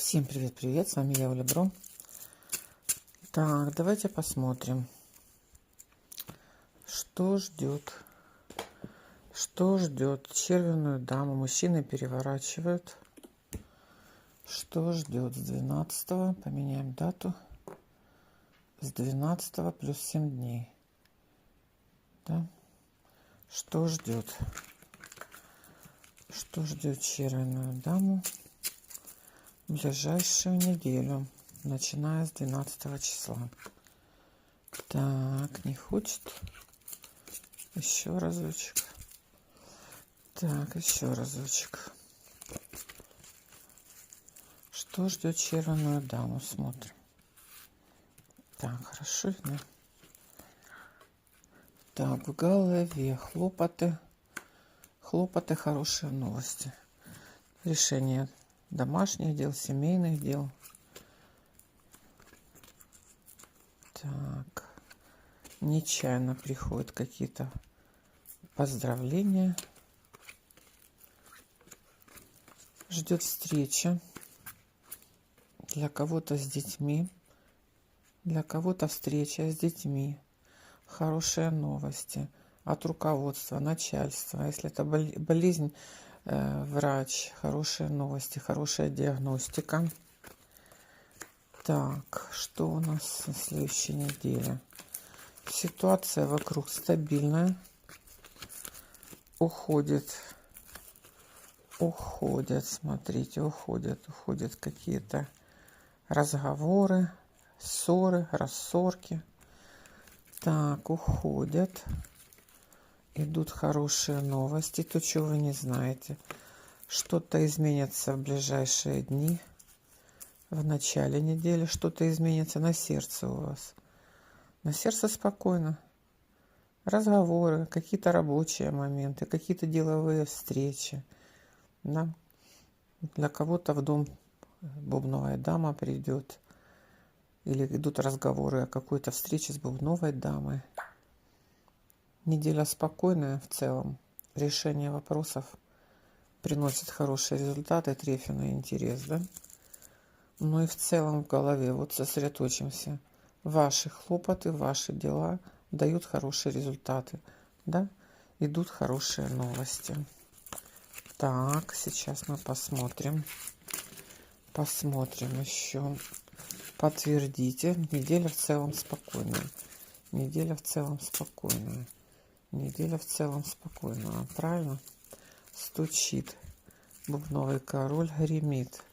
Всем привет-привет, с вами я, Оля Бро. Так, давайте посмотрим, что ждет червяную даму. Мужчины переворачивают. Что ждет с 12, поменяем дату, с 12 плюс 7 дней. Да? Что ждет червяную даму в ближайшую неделю, начиная с 12 числа. Так, не хочет. Еще разочек. Так, еще разочек. Что ждет червяную даму? Смотрим. Так, хорошо видно. Так, в голове хлопоты, хорошие новости. Решение домашних дел, семейных дел. Так, нечаянно приходят какие-то поздравления. Ждет встреча. Для кого-то с детьми. Для кого-то встреча с детьми. Хорошие новости от руководства, начальства. Если это болезнь, врач. Хорошие новости, хорошая диагностика. Так, что у нас на следующей неделе? Ситуация вокруг стабильная. Уходят, смотрите, уходят какие-то разговоры, ссоры, рассорки. Так, уходят. Идут хорошие новости. То, чего вы не знаете. Что-то изменится в ближайшие дни. В начале недели что-то изменится на сердце у вас. На сердце спокойно. Разговоры, какие-то рабочие моменты, какие-то деловые встречи. Да? Для кого-то в дом бубновая дама придет. Или идут разговоры о какой-то встрече с бубновой дамой. Неделя спокойная в целом. Решение вопросов приносит хорошие результаты, трефельный интерес, да? Ну и в целом в голове вот сосредоточимся. Ваши хлопоты, ваши дела дают хорошие результаты, да? Идут хорошие новости. Так, сейчас мы посмотрим. Посмотрим еще. Подтвердите. Неделя в целом спокойная. Неделя в целом спокойная. Неделя в целом спокойная. Правильно? Стучит. Бубновый король гремит.